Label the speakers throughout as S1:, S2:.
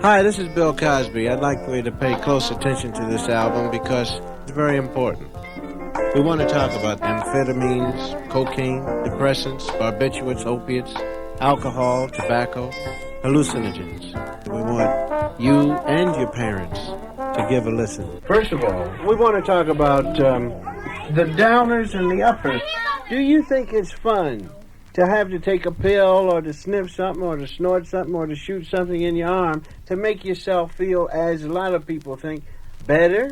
S1: Hi, this is Bill Cosby. I'd like for you to pay close attention to this album because it's very important. We want to talk about amphetamines, cocaine, depressants, barbiturates, opiates, alcohol, tobacco, hallucinogens. We want you and your parents to give a listen. First of all, we want to talk about the downers and the uppers. Do you think it's fun to have to take a pill or to sniff something or to snort something or to shoot something in your arm to make yourself feel, as a lot of people think, better?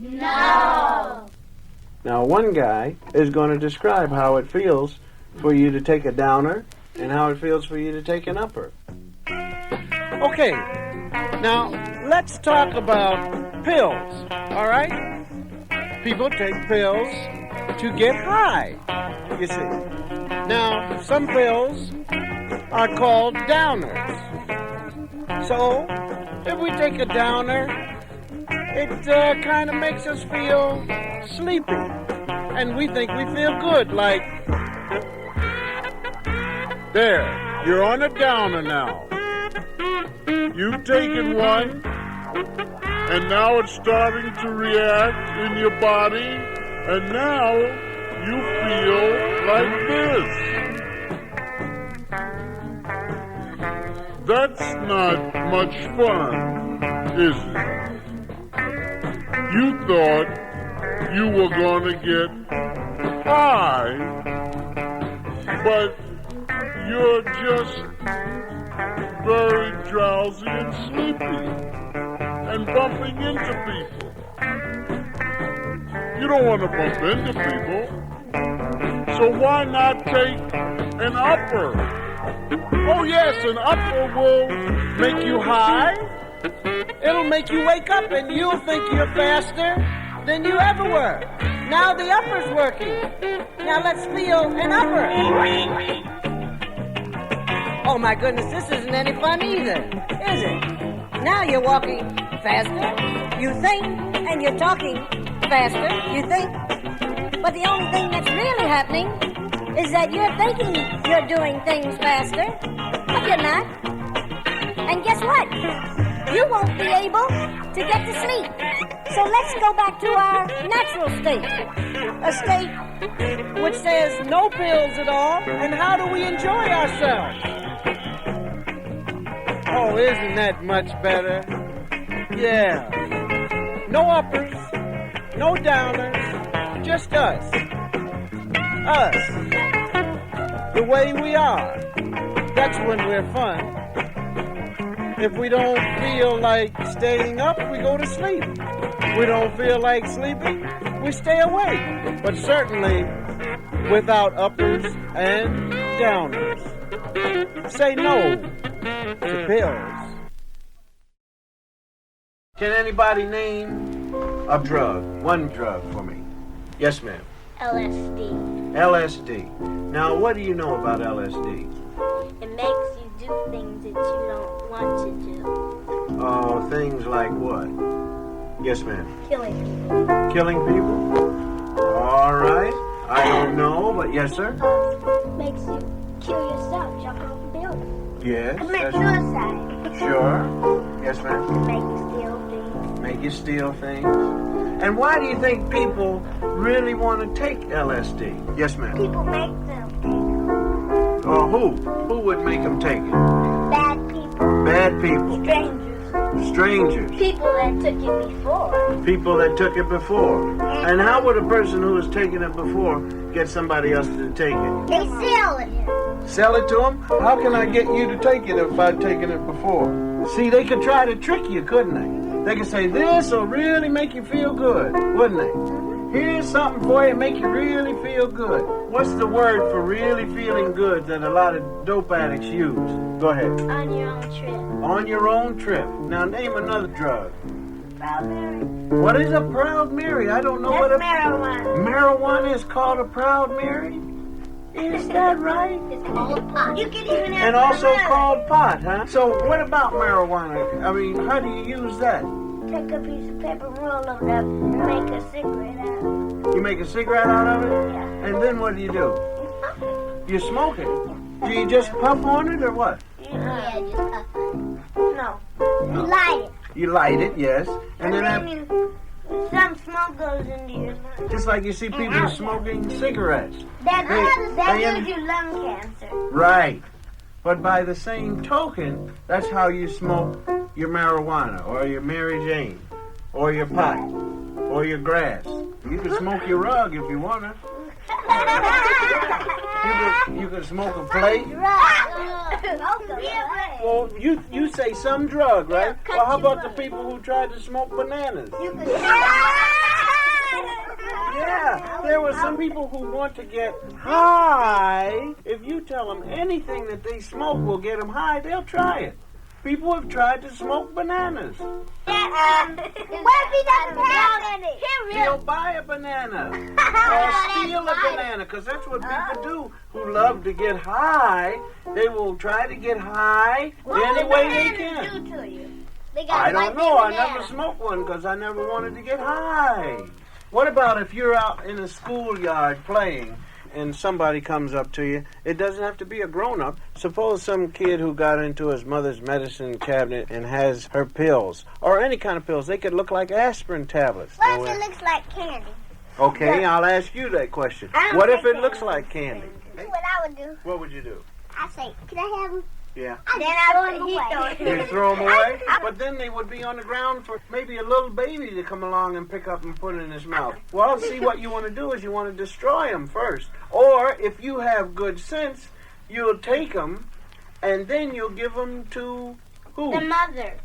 S2: No!
S1: Now, one guy is going to describe how it feels for you to take a downer and how it feels for you to take an upper. Okay, now let's talk about pills, all right? People take pills to get high, you see. Now, some pills are called downers. So, if we take a downer, it kind of makes us feel sleepy. And we think we feel good, like, there, you're on a downer now. You've taken one, and now it's starting to react in your body, and now you feel like this. That's not much fun, is it? You thought you were going to get high, but you're just very drowsy and sleepy and bumping into people. You don't want to bump into people. So why not take an upper? Oh yes, an upper will make you high. It'll make you wake up and you'll think you're faster than you ever were. Now the upper's working. Now let's feel an upper. Oh my goodness, this isn't any fun either, is it? Now you're walking faster, you think, and you're talking faster, you think. But the only thing that's really happening is that you're thinking you're doing things faster, but you're not. And guess what? You won't be able to get to sleep. So let's go back to our natural state. A state which says no pills at all, and how do we enjoy ourselves? Oh, isn't that much better? Yeah. No uppers, no downers, just us. Us. The way we are. That's when we're fun. If we don't feel like staying up, we go to sleep. We don't feel like sleeping, we stay awake. But certainly without uppers and downers. Say no to pills. Can anybody name a drug? One drug for me. Yes, ma'am.
S2: LSD.
S1: LSD. Now, what do you know about LSD?
S2: It makes you do things that you don't want to do.
S1: Oh, things like what? Yes, ma'am.
S2: Killing people.
S1: Killing people? All right. I don't know, but yes, sir.
S2: Makes you kill yourself, jump off a building.
S1: Yes.
S2: Commit suicide.
S1: Sure. Yes, ma'am.
S2: Make you steal things.
S1: Make you steal things. And why do you think people really want to take LSD? Yes, ma'am.
S2: People make them take it.
S1: Or who? Who would make them take it?
S2: Bad people.
S1: Bad people.
S2: Strangers.
S1: Strangers.
S2: People that took it before.
S1: People that took it before. And how would a person who has taken it before get somebody else to take it?
S2: They sell it.
S1: Sell it to them? How can I get you to take it if I'd taken it before? See, they could try to trick you, couldn't they? They could say, this will really make you feel good, wouldn't they? Here's something for you to make you really feel good. What's the word for really feeling good that a lot of dope addicts use? Go ahead.
S2: On your own trip.
S1: On your own trip. Now name another drug.
S2: Proud Mary.
S1: What is a Proud Mary? I don't know
S2: That's
S1: what a...
S2: marijuana.
S1: Marijuana is called a Proud Mary? Is that right?
S2: It's called pot. You can even have
S1: And also
S2: marijuana.
S1: called pot, huh? So what about marijuana? I mean, how do you use that?
S2: Take a piece of paper, roll it up, and make a cigarette out of it.
S1: You make a cigarette out of it?
S2: Yeah.
S1: And then what do you do? You smoke it. Do you just puff on it or what?
S2: Yeah, just puff. No. You light it.
S1: You light it, yes. And then
S2: some smoke goes into your lungs.
S1: just like you see people smoking cigarettes.
S2: That
S1: They-
S2: gives you lung cancer.
S1: Right. But by the same token, that's how you smoke your marijuana or your Mary Jane or your pipe or your grass. You can smoke your rug if you want to. You can smoke a plate. Well, you say some drug, right? Well, how about the people who tried to smoke bananas? Yeah, there were some people who want to get high. If you tell them anything that they smoke will get them high, they'll try it. People have tried to smoke bananas.
S2: What if he doesn't have any?
S1: He'll buy a banana or steal a banana, because that's what people do who love to get high. They will try to get high any way they can. I don't know. I never smoked one because I never wanted to get high. What about if you're out in a schoolyard playing and somebody comes up to you? It doesn't have to be a grown-up. Suppose some kid who got into his mother's medicine cabinet and has her pills, or any kind of pills. They could look like aspirin tablets.
S2: What if it looks like candy?
S1: Okay, I'll ask you that question. What if it looks like candy?
S2: That's what I would do.
S1: What would you do?
S2: I say, can I have them?
S1: Yeah.
S2: Then I would
S1: You throw them away? But then they would be on the ground for maybe a little baby to come along and pick up and put in his mouth. Well, see, what you want to do is you want to destroy them first. Or, if you have good sense, you'll take them and then you'll give them to who?
S2: The mother.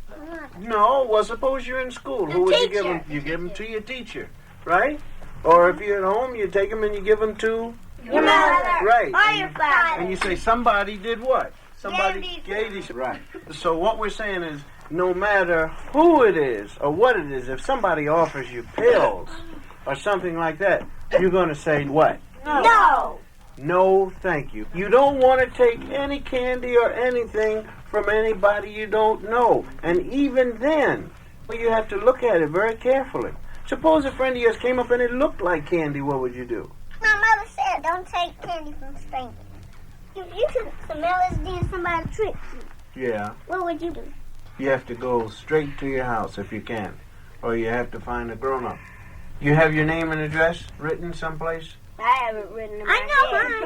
S1: No, well, suppose you're in school. Who would you give them? You give them to your teacher, right? Or if you're at home, you take them and you give them to
S2: your mother.
S1: Right.
S2: Or your father.
S1: And you say, somebody did what? Somebody gave these. Right. So what we're saying is, no matter who it is or what it is, if somebody offers you pills or something like that, you're going to say what?
S2: No.
S1: No, thank you. You don't want to take any candy or anything from anybody you don't know. And even then, you have to look at it very carefully. Suppose a friend of yours came up and it looked like candy, what would you do?
S2: My mother said, don't take candy from strangers. If you can smell it, then somebody tricks you.
S1: Yeah.
S2: What would you do?
S1: You have to go straight to your house if you can. Or you have to find a grown-up. You have your name and address written someplace?
S2: I have it written in my head.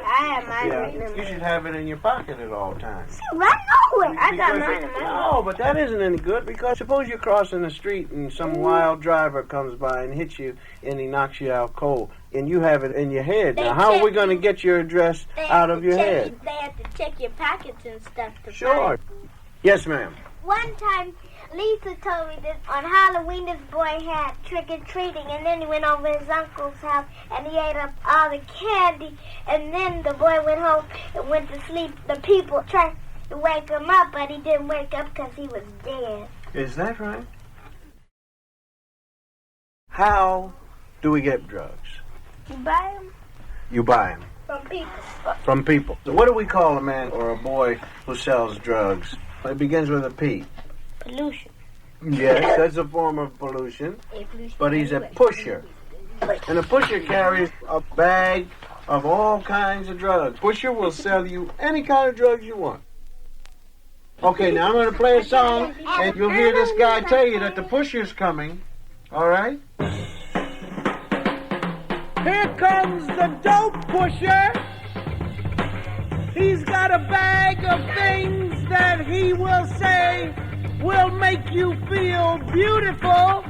S2: I have mine written in my
S1: You should have it in your pocket at all times.
S2: Right nowhere. I got mine in my
S1: No, but that isn't any good, because suppose you're crossing the street and some wild driver comes by and hits you and he knocks you out cold, and you have it in your head. Now, how are we going to get your address out of your head?
S2: They have to check your pockets and stuff to
S1: Sure. Yes, ma'am.
S2: One time, Lisa told me that on Halloween this boy had trick-or-treating, and then he went over his uncle's house and he ate up all the candy, and then the boy went home and went to sleep. The people tried to wake him up, but he didn't wake up because he was dead.
S1: Is that right? How do we get drugs?
S2: You buy them
S1: You buy them.
S2: from people.
S1: From people. So what do we call a man or a boy who sells drugs? It begins with a P.
S2: Pollution.
S1: Yes, that's a form of pollution. But he's a pusher. And a pusher carries a bag of all kinds of drugs. Pusher will sell you any kind of drugs you want. Okay, now I'm going to play a song, and you'll hear this guy tell you that the pusher's coming. All right? Here comes the dope pusher. He's got a bag of things that he will say will make you feel beautiful.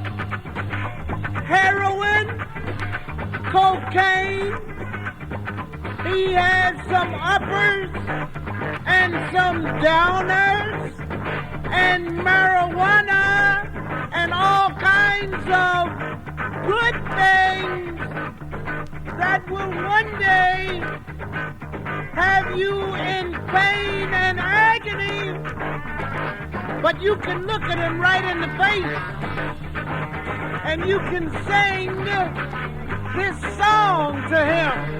S1: Heroin, cocaine. He has some uppers and some downers and marijuana and all kinds of good things that will one day have you in pain and agony, but you can look at him right in the face and you can sing this song to him.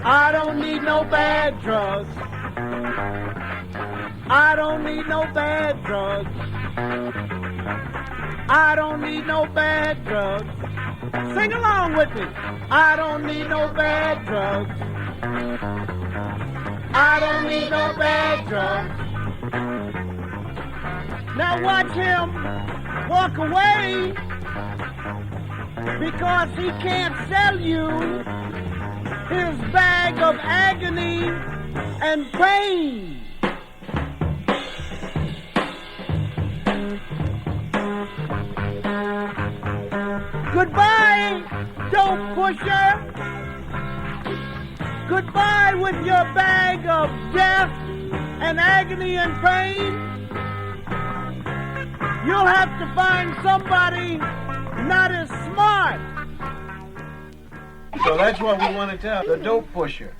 S1: I don't need no bad drugs. I don't need no bad drugs. I don't need no bad drugs. Sing along with me. I don't need no bad drugs. I don't need no bad drugs.
S3: Now watch him walk away because he can't sell you his bag of agony and pain. Goodbye, dope pusher. Goodbye with your bag of death and agony and pain. You'll have to find somebody not as smart.
S1: So that's what we want to tell the dope pusher.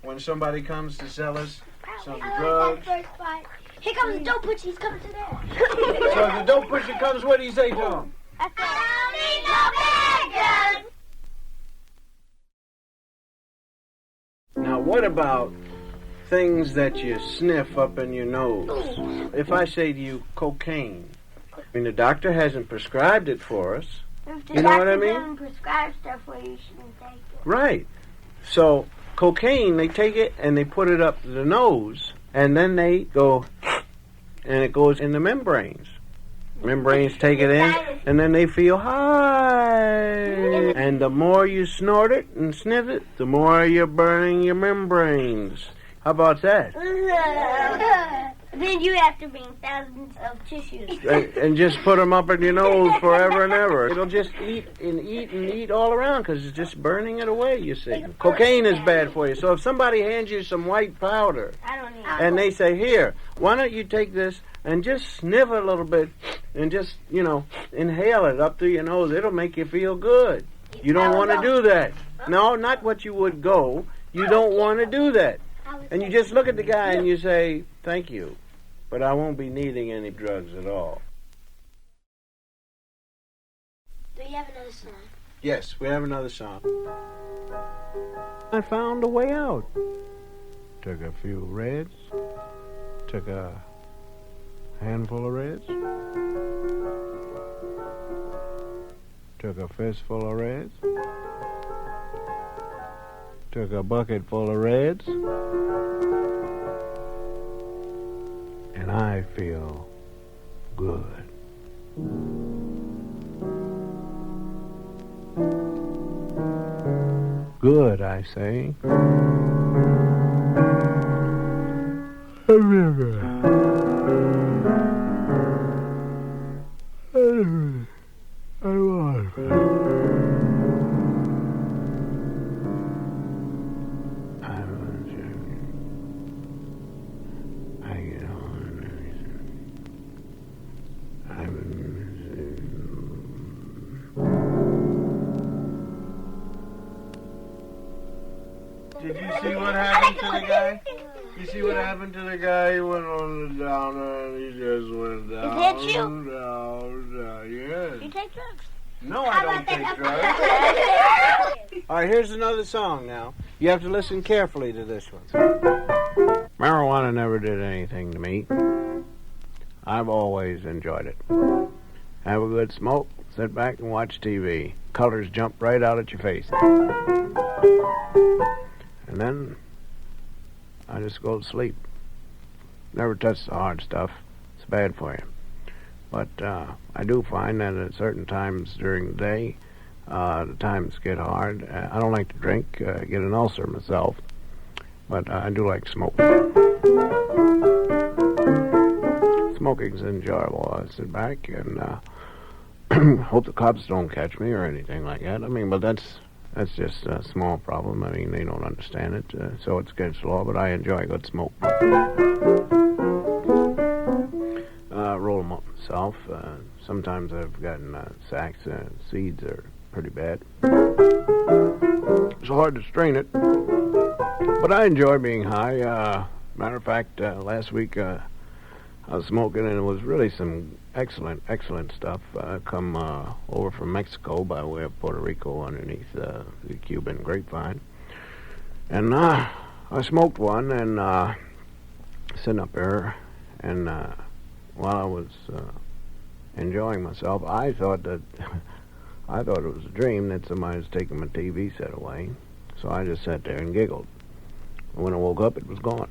S1: When somebody comes to sell us some drugs.
S2: Here comes the dope pusher. He's coming to there.
S1: So the dope pusher comes, what do you say to him?
S2: I don't need no bag gun.
S1: Now what about things that you sniff up in your nose? If I say to you cocaine, I mean the doctor hasn't prescribed it for us.
S2: If the
S1: You know what I
S2: doctor
S1: mean?
S2: doesn't prescribe stuff for you, you shouldn't take it.
S1: Right. So cocaine, they take it and they put it up the nose, and then they go, and it goes in the membranes. Membranes take it in, and then they feel high. And the more you snort it and sniff it, the more you're burning your membranes. How about that?
S2: Then you have to bring thousands of tissues.
S1: And just put them up in your nose forever and ever. It'll just eat and eat and eat all around because it's just burning it away, you see. Cocaine is bad for you. So if somebody hands you some white powder
S2: I don't need
S1: and they say, here, why don't you take this and just sniff it a little bit and just, inhale it up through your nose. It'll make you feel good. You don't want to do that. No, not what you would go. You don't want to do that. And you just look at the guy and you say, thank you, but I won't be needing any drugs at all.
S2: Do you have another song?
S1: Yes, we have another song. I found a way out. Took a few reds. Took a handful of reds. Took a fistful of reds. Took a bucket full of reds. And I feel good. Good, I say. Did you see what happened to the guy? You see what happened to the guy? He went on the downer and he just went down.
S2: Is that you?
S1: Down, yes.
S2: You take drugs?
S1: No, I don't take drugs. All right, here's another song now. You have to listen carefully to this one. Marijuana never did anything to me. I've always enjoyed it. Have a good smoke, sit back and watch TV. Colors jump right out at your face. And then I just go to sleep. Never touch the hard stuff. It's bad for you. But I do find that at certain times during the day, the times get hard. I don't like to drink, get an ulcer myself, but I do like smoke. Smoking's enjoyable. I sit back and hope the cops don't catch me or anything like that. I mean, but that's just a small problem. I mean, they don't understand it, so it's against the law, but I enjoy good smoke. Roll them up myself. Sometimes I've gotten sacks. Seeds are pretty bad. It's hard to strain it, but I enjoy being high. Matter of fact, last week I was smoking, and it was really some excellent stuff come over from Mexico by way of Puerto Rico underneath the Cuban grapevine. And I smoked one and sitting up there, and while I was enjoying myself, I thought it was a dream that somebody was taking my TV set away. So I just sat there and giggled. And when I woke up, it was gone.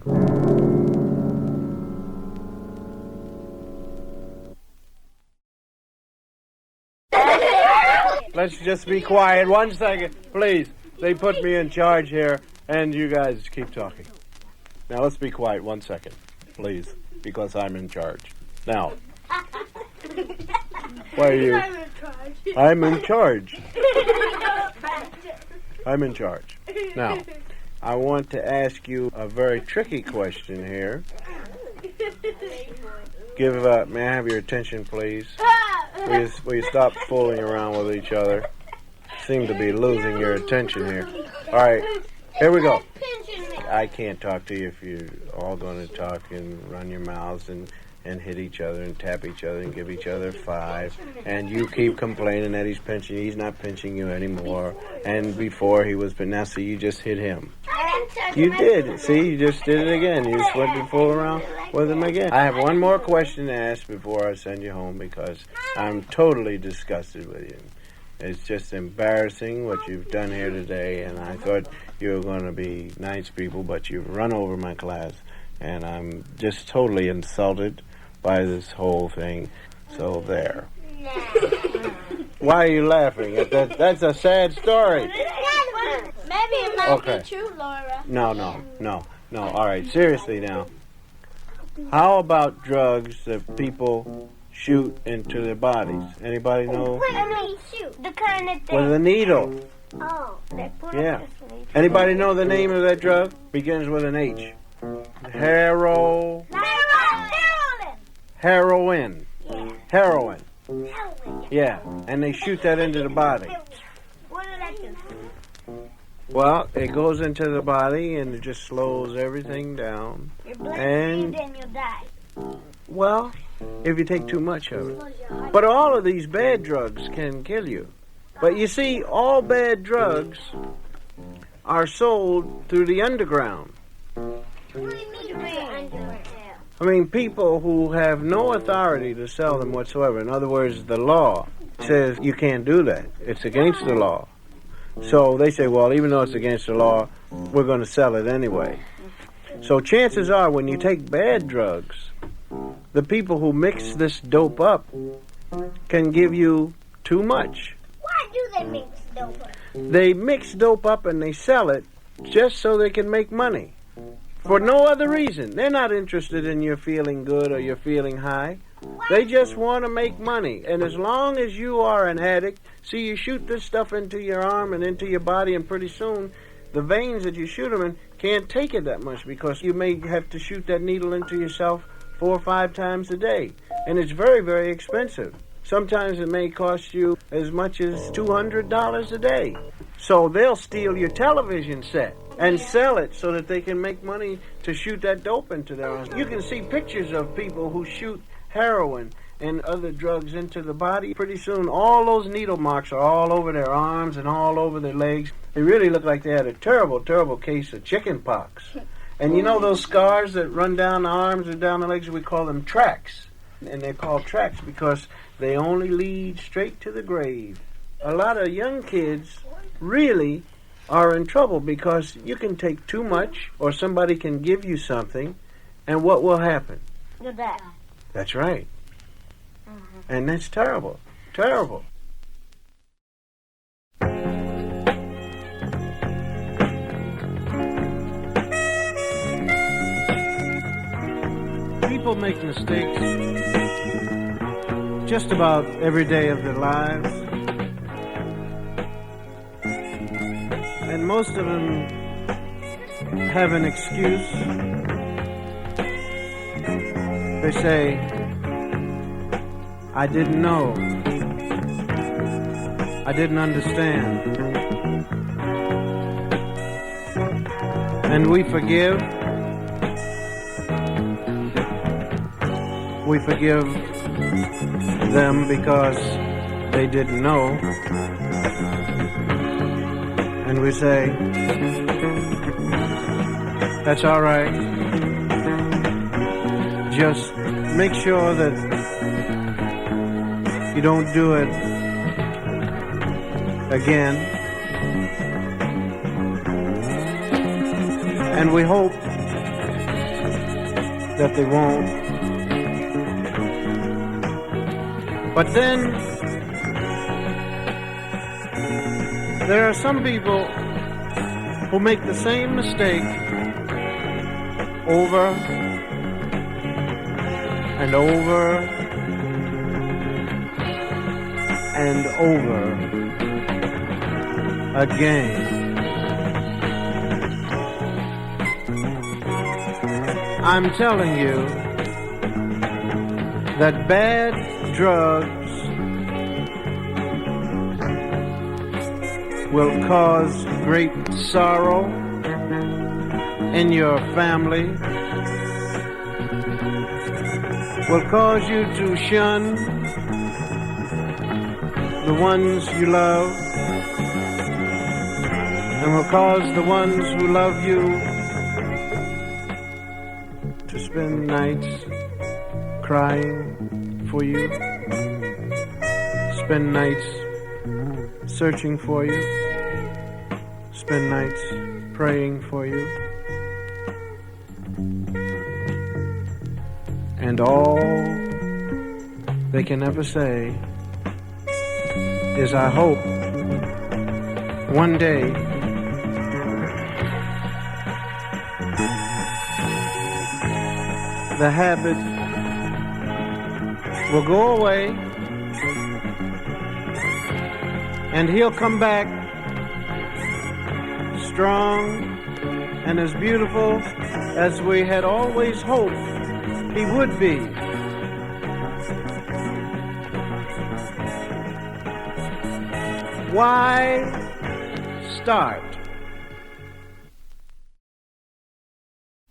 S1: let's just be quiet. 1 second, please. They put me in charge here, and you guys keep talking. Now, let's be quiet 1 second, please, because I'm in charge. Now, why are you? I'm in charge. I'm in charge. Now, I want to ask you a very tricky question here. May I have your attention, please? Will you stop fooling around with each other? Seem to be losing your attention here. All right, here we go. I can't talk to you if you're all going to talk and run your mouths and hit each other and tap each other and give each other 5. And you keep complaining that he's pinching you. He's not pinching you anymore. And before he was, but now see, you just hit him. You did. See, you just did it again. You just went to fool around with him again. I have one more question to ask before I send you home because I'm totally disgusted with you. It's just embarrassing what you've done here today, and I thought you were going to be nice people, but you've run over my class, and I'm just totally insulted by this whole thing. So there. Why are you laughing? That's a sad story.
S2: Maybe it might be true, Laura.
S1: No. All right, seriously now. How about drugs that people shoot into their bodies? Anybody know?
S2: What do you mean shoot? The kind of thing.
S1: With a needle.
S2: Oh, they put
S1: Yeah.
S2: up this needle.
S1: Anybody know the name of that drug? Begins with an H. Heroin.
S2: Heroin.
S1: Heroin.
S2: Heroin.
S1: Yeah, and they shoot that into the body.
S2: What did I do?
S1: Well, it goes into the body and it just slows everything down.
S2: Your blood
S1: And-
S2: and you'll die.
S1: Well, if you take too much of it. But all of these bad drugs can kill you. But you see, all bad drugs are sold through the underground.
S2: What do you mean underground?
S1: I mean, people who have no authority to sell them whatsoever. In other words, the law says you can't do that. It's against the law. So they say, well, even though it's against the law, we're going to sell it anyway. So chances are when you take bad drugs, the people who mix this dope up can give you too much.
S2: Why do they mix dope up?
S1: They mix dope up and they sell it just so they can make money. For no other reason. They're not interested in your feeling good or your feeling high. They just want to make money. And as long as you are an addict, see, you shoot this stuff into your arm and into your body, and pretty soon the veins that you shoot them in can't take it that much because you may have to shoot that needle into yourself 4 or 5 times a day. And it's very, very expensive. Sometimes it may cost you as much as $200 a day. So they'll steal your television set and sell it so that they can make money to shoot that dope into their arms. You can see pictures of people who shoot heroin and other drugs into the body. Pretty soon all those needle marks are all over their arms and all over their legs. They really look like they had a terrible, terrible case of chicken pox. And you know those scars that run down the arms and down the legs, we call them tracks. And they're called tracks because they only lead straight to the grave. A lot of young kids really are in trouble because you can take too much or somebody can give you something, and what will happen?
S2: You'll die.
S1: That's right. And that's terrible. Terrible. People make mistakes just about every day of their lives. And most of them have an excuse. They say, I didn't know. I didn't understand. And we forgive. We forgive them because they didn't know. And we say, that's all right. Just make sure that you don't do it again. And we hope that they won't. But then There are some people who make the same mistake over and over and over again. I'm telling you that bad drugs will cause great sorrow in your family, will cause you to shun the ones you love, and will cause the ones who love you to spend nights crying for you, spend nights searching for you, spend nights praying for you. And all they can ever say is, I hope one day the habit will go away and he'll come back strong and as beautiful as we had always hoped he would be. Why start?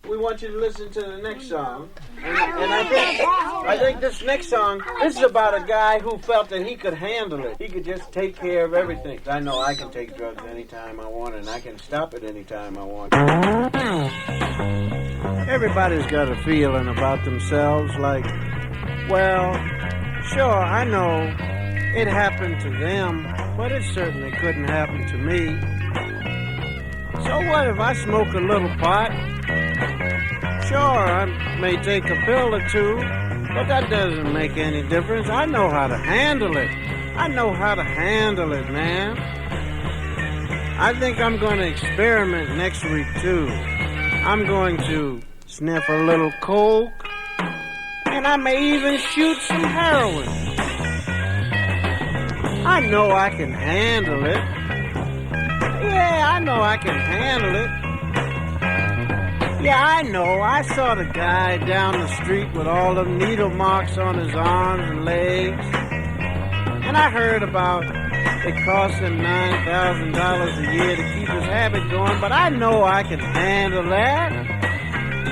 S1: We want you to listen to the next song. And I think this next song, this is about a guy who felt that he could handle it. He could just take care of everything. I know I can take drugs anytime I want and I can stop it anytime I want. Everybody's got a feeling about themselves like, well, sure, I know it happened to them, but it certainly couldn't happen to me. So what if I smoke a little pot? Sure, I may take a pill or two, but that doesn't make any difference. I know how to handle it. I know how to handle it, man. I think I'm going to experiment next week, too. I'm going to sniff a little coke, and I may even shoot some heroin. I know I can handle it. Yeah, I know I can handle it. Yeah, I know. I saw the guy down the street with all the needle marks on his arms and legs. And I heard about it cost him $9,000 a year to keep his habit going, but I know I can handle that.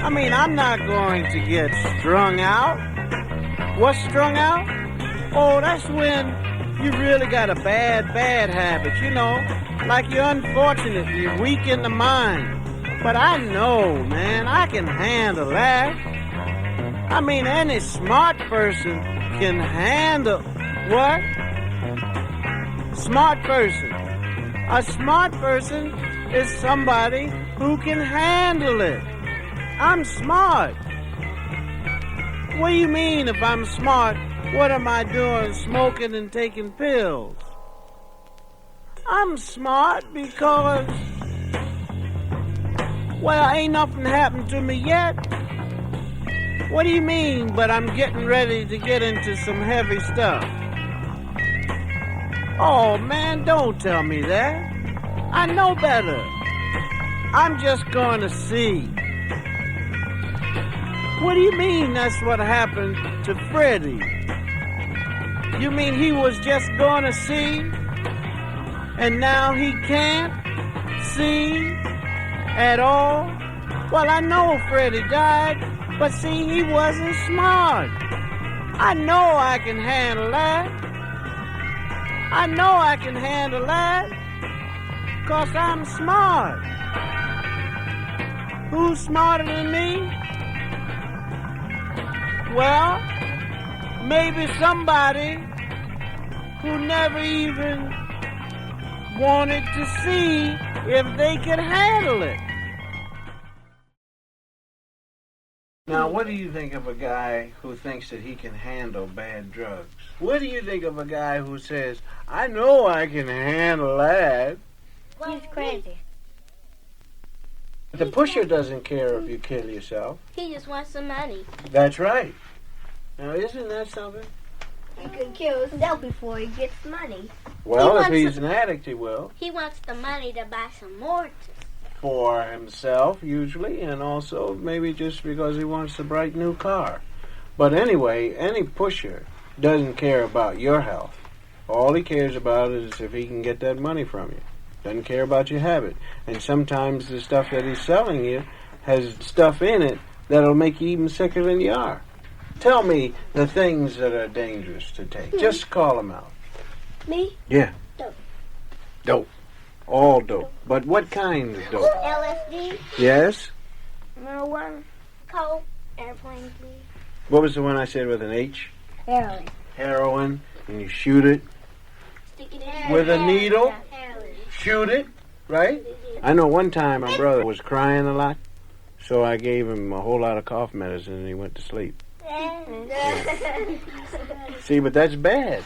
S1: I mean, I'm not going to get strung out. What's strung out? Oh, that's when you really got a bad habit, you know, like you're unfortunate, you're weak in the mind. But I know, man, I can handle that. I mean, any smart person can handle what? Smart person. A smart person is somebody who can handle it. I'm smart. What do you mean if I'm smart? What am I doing smoking and taking pills? I'm smart because, well, ain't nothing happened to me yet. What do you mean, but I'm getting ready to get into some heavy stuff? Oh, man, don't tell me that. I know better. I'm just going to see. What do you mean that's what happened to Freddie? You mean he was just going to see, and now he can't see at all? Well, I know Freddie died, but see, he wasn't smart. I know I can handle that. I know I can handle that, 'cause I'm smart. Who's smarter than me? Well, maybe somebody who never even wanted to see if they could handle it. Now, what do you think of a guy who thinks that he can handle bad drugs? What do you think of a guy who says, I know I can handle that?
S2: He's crazy.
S1: The pusher doesn't care if you kill yourself.
S2: He just wants some money.
S1: That's right. Now, isn't that something?
S2: He could kill himself before he gets money.
S1: Well, if he's an addict, he will.
S2: He wants the money to buy some more.
S1: For himself, usually, and also maybe just because he wants a bright new car. But anyway, any pusher doesn't care about your health. All he cares about is if he can get that money from you. Doesn't care about your habit. And sometimes the stuff that he's selling you has stuff in it that'll make you even sicker than you are. Tell me the things that are dangerous to take. Just call them out.
S2: Me?
S1: Yeah.
S2: Dope.
S1: Dope. All dope. But what kind of dope?
S2: LSD.
S1: Yes?
S2: Marijuana. Coke. Airplane, please.
S1: What was the one I said with an H?
S2: Heroin.
S1: Heroin. And you shoot it
S2: Stick it in
S1: with a needle.
S2: Heroin.
S1: Shoot it, right? I know one time my brother was crying a lot, so I gave him a whole lot of cough medicine and he went to sleep. See, but that's bad.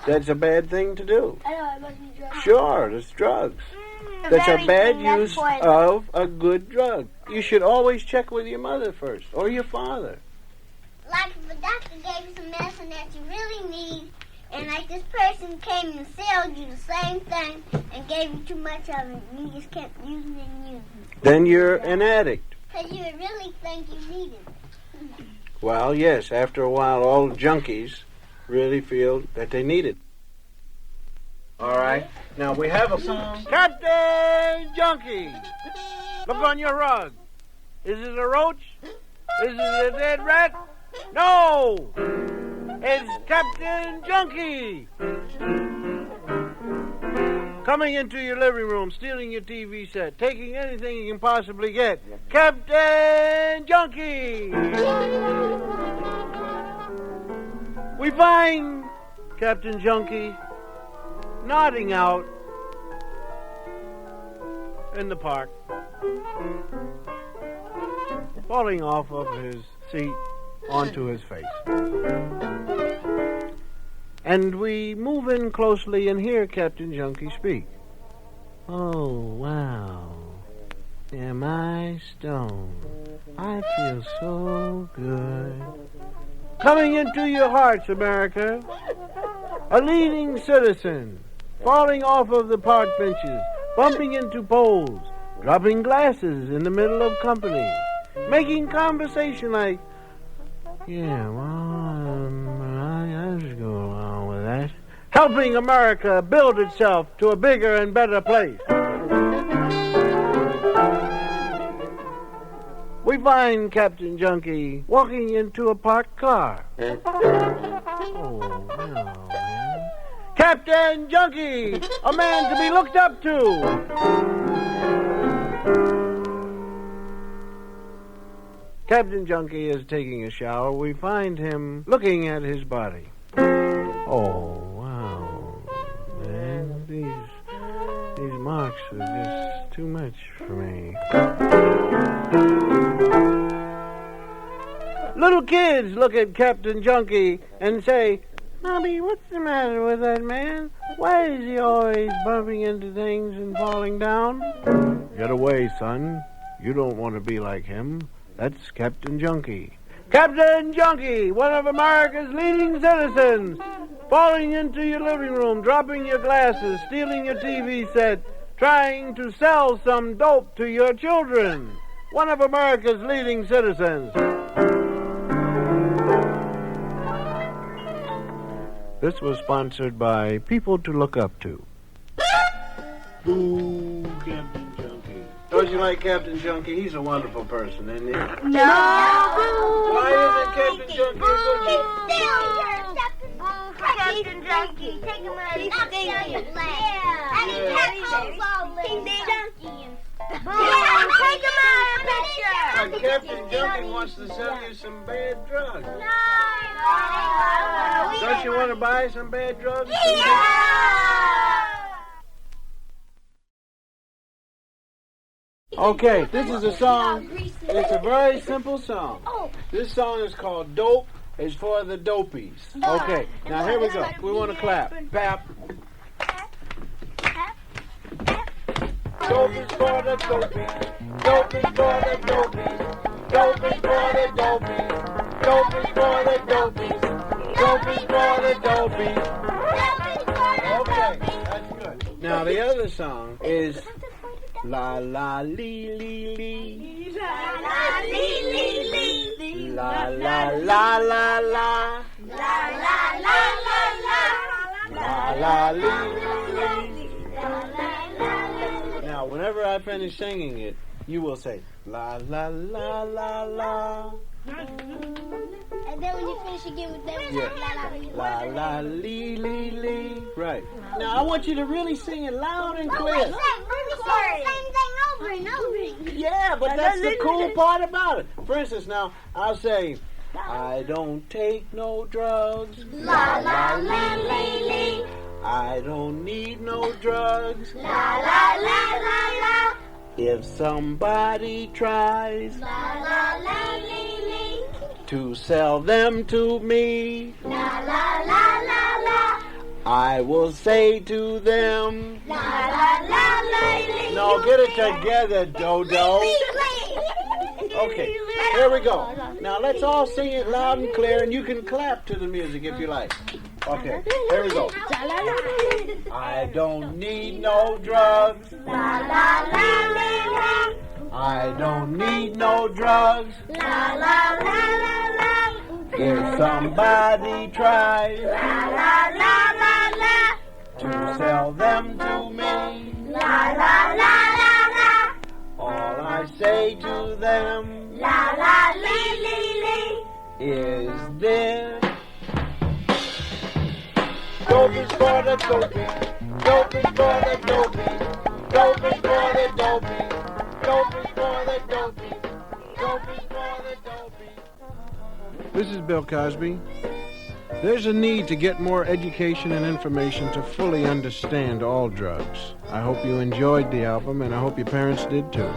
S1: That's a bad thing to do.
S2: I know, it must be drugs.
S1: Sure, it's drugs. That's a bad use of a good drug. You should always check with your mother first, or your father.
S2: Like if a doctor gave you some medicine that you really need, and like this person came and sold you the same thing and gave you too much of it, and you just kept using it and using it.
S1: Then you're an addict.
S2: Because you would really think you needed it.
S1: Well, yes, after a while, all junkies really feel that they need it. All right. Now, we have a song. Captain Junkie! Look on your rug. Is it a roach? Is it a dead rat? No! It's Captain Junkie! Coming into your living room, stealing your TV set, taking anything you can possibly get. Captain Junkie! We find Captain Junkie nodding out in the park, falling off of his seat onto his face. And we move in closely and hear Captain Junkie speak. Oh, wow. Am I stoned? I feel so good. Coming into your hearts, America, a leading citizen, falling off of the park benches, bumping into poles, dropping glasses in the middle of company, making conversation like, yeah, well, I just go along with that. Helping America build itself to a bigger and better place. We find Captain Junkie walking into a parked car. Oh, no, man. Captain Junkie, a man to be looked up to. Captain Junkie is taking a shower. We find him looking at his body. Oh, wow, man. These marks are just too much for me. Little kids look at Captain Junkie and say, Mommy, what's the matter with that man? Why is he always bumping into things and falling down? Get away, son. You don't want to be like him. That's Captain Junkie. Captain Junkie, one of America's leading citizens, falling into your living room, dropping your glasses, stealing your TV set, trying to sell some dope to your children. One of America's leading citizens. This was sponsored by People to Look Up To. Ooh, Captain Junkie. Don't you like Captain Junkie? He's a wonderful person, isn't he?
S2: No!
S1: Why isn't Captain Junkie a good
S2: He's still here, Captain Junkie. Take him out of his stinking yeah. And he's junkie. Take him out of the picture.
S1: But Captain Junkie wants to sell you some bad drugs.
S2: No.
S1: Don't you want to buy some bad drugs?
S2: Yeah.
S1: Okay, this is a song. It's a very simple song. This song is called Dope. It's for the dopies. Okay, now here we go. We want to clap. Clap.
S3: Dope is for the dopies. Dope is for the dopies. Dope is for the dopies. Dope is for the dopies. Dope is for the dopies. Okay, that's good.
S1: Now the other song is La La Lee Lee Lee.
S2: La la lee lee lee.
S1: La La La La La.
S2: La la la la la.
S1: La La Lee Lee Lee.
S2: La la la la.
S1: Now whenever I finish singing it, you will say La La La La La.
S2: And then when you finish again with that,
S1: Yeah. La La Lee Lee Lee. Right. Now I want you to really sing it loud and clear.
S2: Let me say the same thing over and over again.
S1: Yeah, but that's the cool part about it. For instance, now I'll say, I don't take no drugs.
S2: La la la la la.
S1: I don't need no drugs.
S2: La la la la la.
S1: If somebody tries
S2: La la la la la.
S1: to sell them to me,
S2: La la la la la.
S1: I will say to them,
S2: La la la la la.
S1: no, get it together, Dodo. Okay, here we go. Now let's all sing it loud and clear, and you can clap to the music if you like. Okay, here we go. I don't need no drugs.
S2: La la la la la.
S1: I don't need no drugs.
S2: La la la la la.
S1: If somebody tries
S2: La la la la la.
S1: to sell them to me,
S2: La la la la la.
S1: all I say to them
S2: La la lee lee lee.
S1: is this. Dope is for the dopies. Dope is for the dopies. Dope is for the dopies. Dope is for the dopies. Dope is for the dopies. This is Bill Cosby. There's a need to get more education and information to fully understand all drugs. I hope you enjoyed the album, and I hope your parents did too.